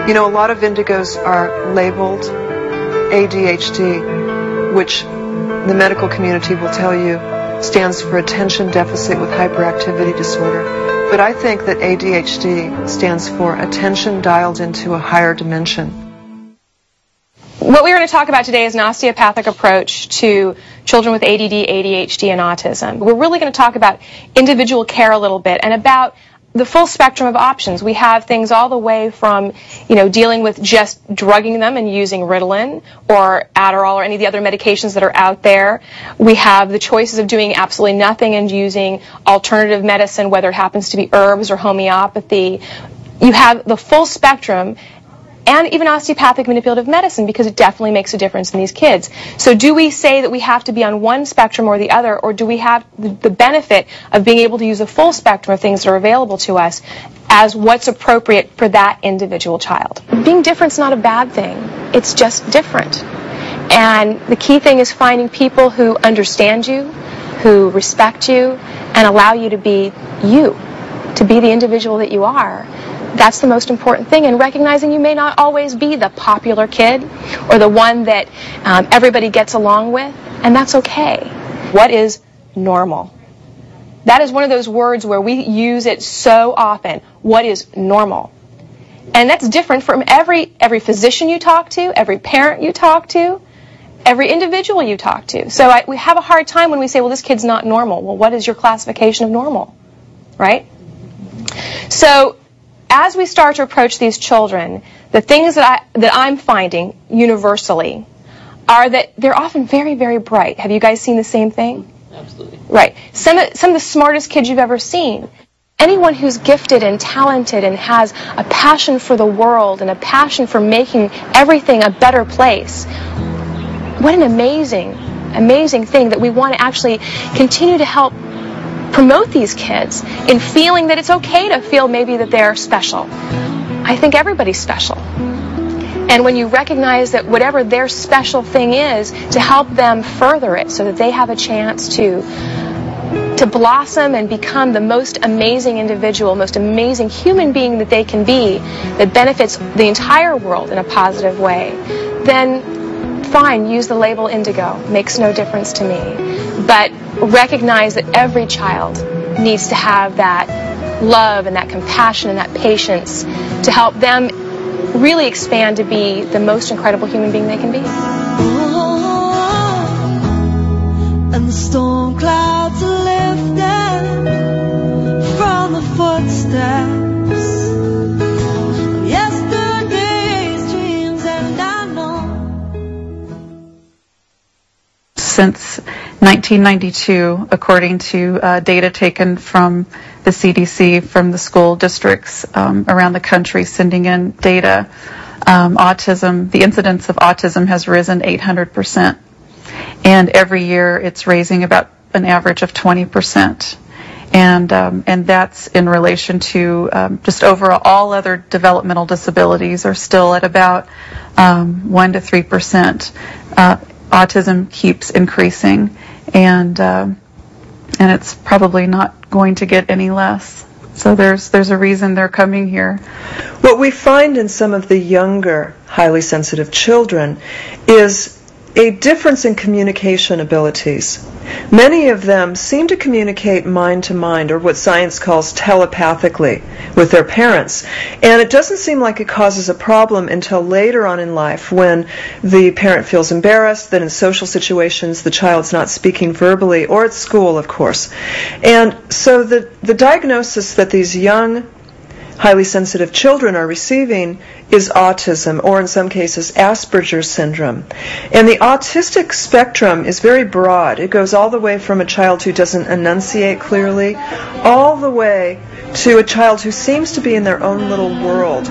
You know, a lot of indigos are labeled ADHD, which the medical community will tell you stands for attention deficit with hyperactivity disorder. But I think that ADHD stands for attention dialed into a higher dimension. What we're going to talk about today is an osteopathic approach to children with ADD, ADHD, and autism. We're really going to talk about individual care a little bit and about the full spectrum of options. We have things all the way from, dealing with just drugging them and using Ritalin or Adderall or any of the other medications that are out there. We have the choices of doing absolutely nothing and using alternative medicine, whether it happens to be herbs or homeopathy. You have the full spectrum, and even osteopathic manipulative medicine, because it definitely makes a difference in these kids. So do we say that we have to be on one spectrum or the other, or do we have the benefit of being able to use a full spectrum of things that are available to us as what's appropriate for that individual child? Being different's not a bad thing. It's just different. And the key thing is finding people who understand you, who respect you, and allow you to be you, to be the individual that you are. That's the most important thing, and recognizing you may not always be the popular kid or the one that everybody gets along with, and that's okay. What is normal? That is one of those words where we use it so often. What is normal? And that's different from every physician you talk to, every parent you talk to, every individual you talk to. So we have a hard time when we say, well, this kid's not normal. Well, what is your classification of normal? Right? So as we start to approach these children, the things that I'm finding universally are that they're often very, very bright. Have you guys seen the same thing? Absolutely. Right. Some of the smartest kids you've ever seen. Anyone who's gifted and talented and has a passion for the world and a passion for making everything a better place. What an amazing, amazing thing that we want to actually continue to help promote these kids in feeling that it's okay to feel maybe that they're special. I think everybody's special. And when you recognize that whatever their special thing is, to help them further it so that they have a chance to blossom and become the most amazing individual, most amazing human being that they can be, that benefits the entire world in a positive way, then fine, use the label indigo. Makes no difference to me. But recognize that every child needs to have that love and that compassion and that patience to help them really expand to be the most incredible human being they can be. And the storm clouds are lifted from the footsteps of yesterday's dreams, and I know. Since 1992, according to data taken from the CDC, from the school districts around the country sending in data, the incidence of autism has risen 800%. And every year it's raising about an average of 20%. And that's in relation to just overall all other developmental disabilities are still at about 1 to 3%. Autism keeps increasing, and it's probably not going to get any less. So there's a reason they're coming here. What we find in some of the younger, highly sensitive children is a difference in communication abilities. Many of them seem to communicate mind to mind, or what science calls telepathically, with their parents. And it doesn't seem like it causes a problem until later on in life, when the parent feels embarrassed that in social situations the child's not speaking verbally, or at school, of course. And so the diagnosis that these young, highly sensitive children are receiving is autism, or in some cases Asperger's syndrome. And the autistic spectrum is very broad. It goes all the way from a child who doesn't enunciate clearly, all the way to a child who seems to be in their own little world.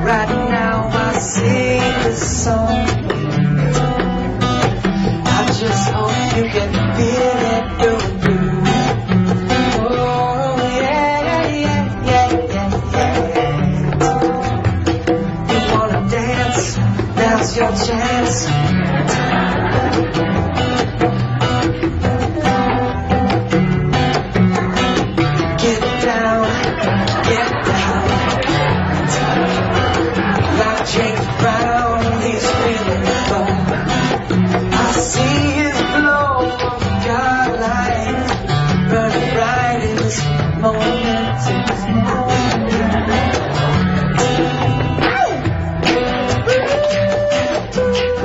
Right now I sing this song. I just hope you can feel it going through. Oh yeah, yeah, yeah, yeah, yeah. You wanna dance? Now's your chance.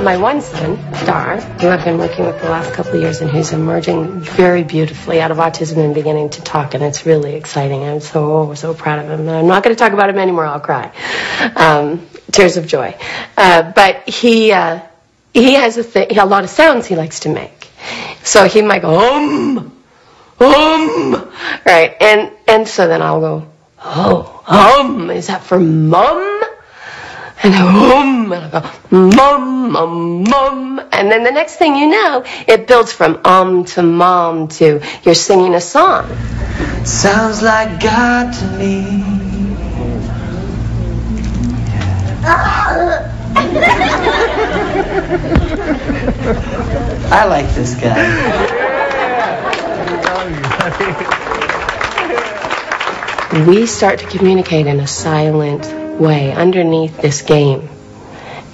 my one son, Dar, who I've been working with the last couple of years and who's emerging very beautifully out of autism and beginning to talk, and it's really exciting. I'm so proud of him. And I'm not going to talk about him anymore. I'll cry. Tears of joy. But he has a lot of sounds he likes to make. So he might go, right? And so then I'll go, is that for mum? And and I'll go, mum. And then the next thing you know, it builds from to mom to you're singing a song. Sounds like God to me. I like this guy. We start to communicate in a silent way underneath this game.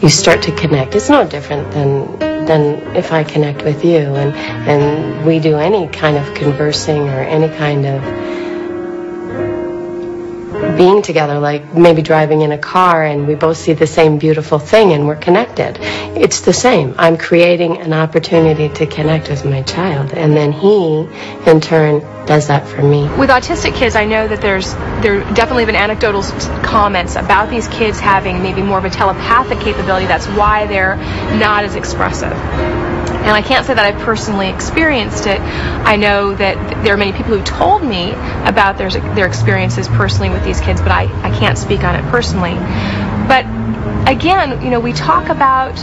You start to connect. It's no different than if I connect with you and we do any kind of conversing or any kind of being together, like maybe driving in a car and we both see the same beautiful thing and we're connected. It's the same. I'm creating an opportunity to connect with my child, and then he, in turn, does that for me. With autistic kids, I know that there definitely been anecdotal comments about these kids having maybe more of a telepathic capability. That's why they're not as expressive. And I can't say that I've personally experienced it. I know that there are many people who told me about their experiences personally with these kids, but I can't speak on it personally. But again, we talk about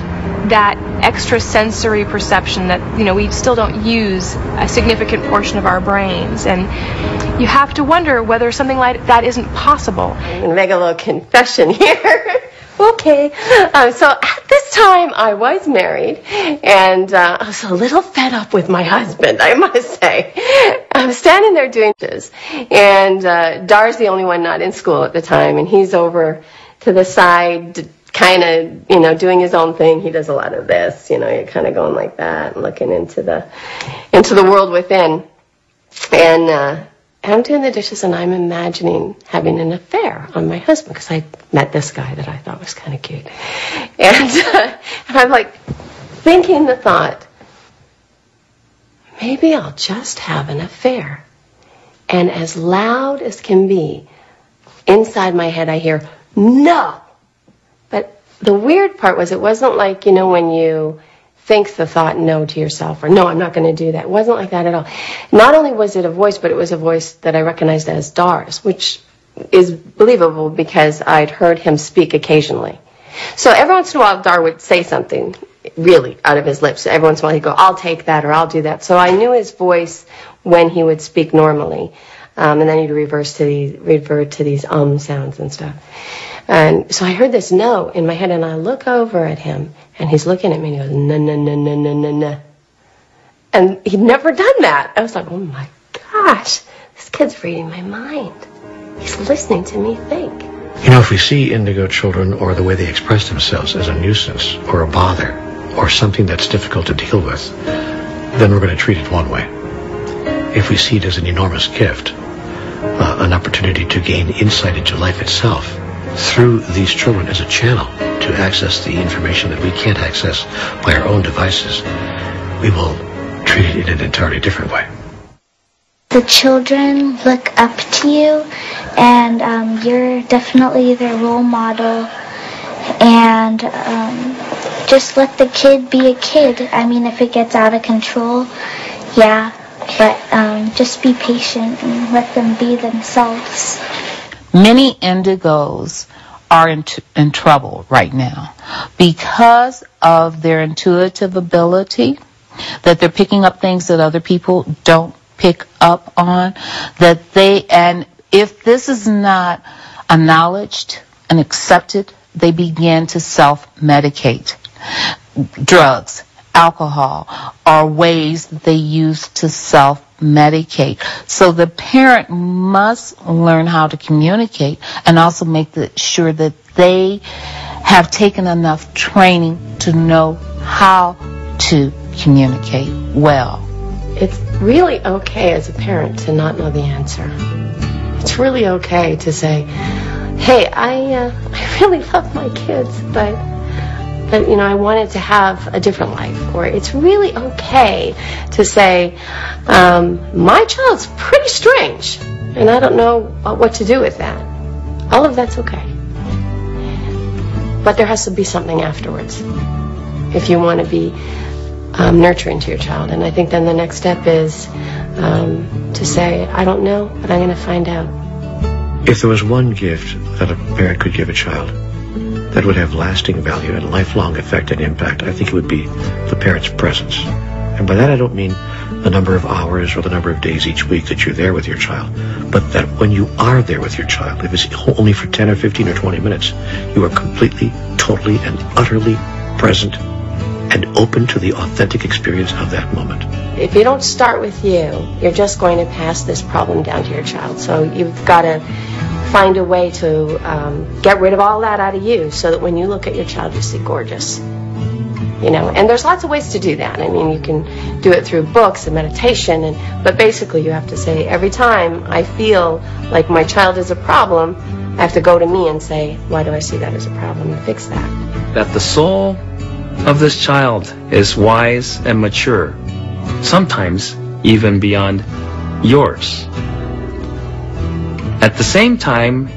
that extrasensory perception that, we still don't use a significant portion of our brains. And you have to wonder whether something like that isn't possible. I'm going to make a little confession here. Okay. So at this time, I was married, and I was a little fed up with my husband, I must say. I was standing there doing this, and Dar's the only one not in school at the time, and he's over to the side, kind of, doing his own thing. He does a lot of this, you're kind of going like that, and looking into the world within. And I'm doing the dishes, and I'm imagining having an affair on my husband, because I met this guy that I thought was kind of cute. And I'm like thinking the thought, maybe I'll just have an affair. And as loud as can be, inside my head I hear, no! But the weird part was, it wasn't like, when you think the thought no to yourself, or no, I'm not going to do that. It wasn't like that at all. Not only was it a voice, but it was a voice that I recognized as Dar's, which is believable because I'd heard him speak occasionally. So every once in a while, Dar would say something really out of his lips. Every once in a while he'd go, I'll take that, or I'll do that. So I knew his voice when he would speak normally. And then he'd revert to these sounds and stuff. And so I heard this no in my head, and I look over at him, and he's looking at me, and he goes, no, no, no, no, no, no, no. And he'd never done that. I was like, oh my gosh, this kid's reading my mind. He's listening to me think. If we see indigo children or the way they express themselves as a nuisance or a bother or something that's difficult to deal with, then we're going to treat it one way. If we see it as an enormous gift, an opportunity to gain insight into life itself through these children as a channel to access the information that we can't access by our own devices, we will treat it in an entirely different way. The children look up to you, and you're definitely their role model, and just let the kid be a kid. I mean, if it gets out of control, yeah, but just be patient and let them be themselves. Many indigos are in trouble right now because of their intuitive ability, that they're picking up things that other people don't pick up on, and if this is not acknowledged and accepted, they begin to self-medicate. Drugs, alcohol are ways that they use to self-medicate. So the parent must learn how to communicate and also make sure that they have taken enough training to know how to communicate well. It's really okay as a parent to not know the answer. It's really okay to say, hey, I really love my kids, but but I wanted to have a different life. Or it's really okay to say, my child's pretty strange, and I don't know what to do with that. All of that's okay. But there has to be something afterwards if you want to be nurturing to your child. And I think then the next step is to say, I don't know, but I'm going to find out. If there was one gift that a parent could give a child that would have lasting value and lifelong effect and impact, I think it would be the parent's presence. And by that I don't mean the number of hours or the number of days each week that you're there with your child, but that when you are there with your child, if it's only for 10 or 15 or 20 minutes, you are completely, totally, and utterly present and open to the authentic experience of that moment. If you don't start with you, you're just going to pass this problem down to your child. So you've got to find a way to get rid of all that out of you so that when you look at your child, you see gorgeous. And there's lots of ways to do that. I mean, you can do it through books and meditation, but basically you have to say, every time I feel like my child is a problem, I have to go to me and say, why do I see that as a problem, and fix that. That the soul of this child is wise and mature, sometimes even beyond yours. At the same time,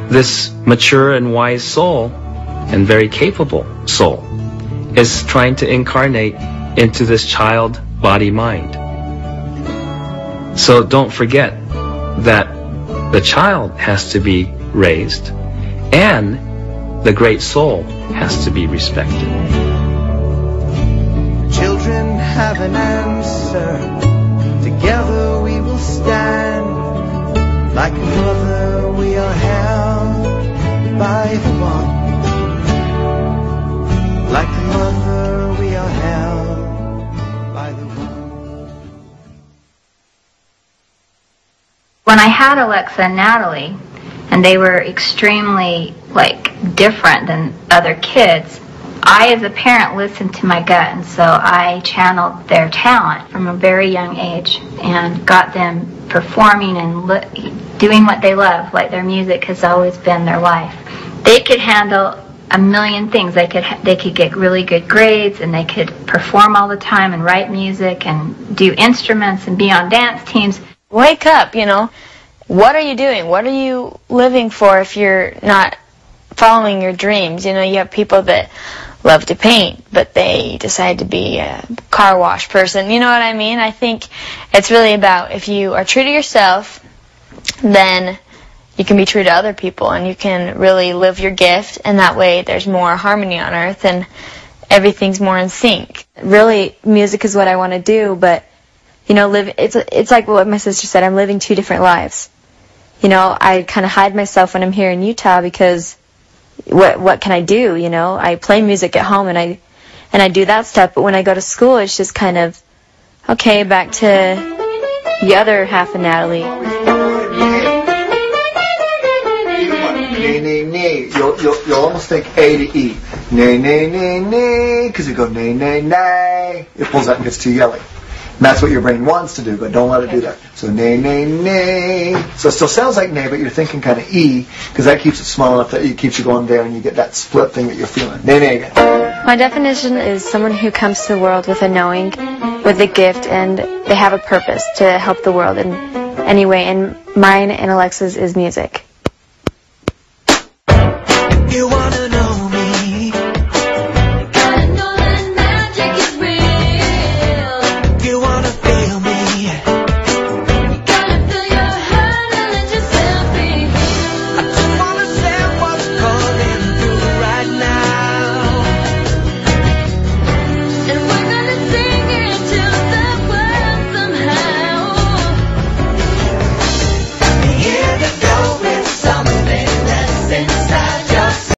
this mature and wise soul, and very capable soul, is trying to incarnate into this child body mind. So don't forget that the child has to be raised and the great soul has to be respected. Children have an answer. Together we will stand. Like a mother we are held by the one. Like a mother we are held by the one. When I had Alexa and Natalie, and they were extremely different than other kids, I as a parent listened to my gut, and so I channeled their talent from a very young age and got them performing and doing what they love. Like, their music has always been their life. They could handle a million things. They could get really good grades, and they could perform all the time and write music and do instruments and be on dance teams. Wake up, What are you doing? What are you living for if you're not following your dreams? You have people that love to paint, but they decide to be a car wash person. You know what I mean? I think it's really about, if you are true to yourself, then you can be true to other people, and you can really live your gift, and that way there's more harmony on earth, and everything's more in sync. Really, music is what I want to do, but, it's like what my sister said, I'm living two different lives. I kind of hide myself when I'm here in Utah because what can I do, I play music at home and I do that stuff, but when I go to school, it's just kind of, okay, back to the other half of Natalie. Nay, nay, nay. You'll almost think A to E. Nay, nay, nay, nay, because you go nay, nay, nay. It pulls out and gets too yelly. And that's what your brain wants to do, but don't let it do that. So nay, nay, nay. So it still sounds like nay, but you're thinking kind of E, because that keeps it small enough that it keeps you going there, and you get that split thing that you're feeling. Nay, nay again. My definition is someone who comes to the world with a knowing, with a gift, and they have a purpose to help the world in any way, and mine and Alexa's is music. You wanna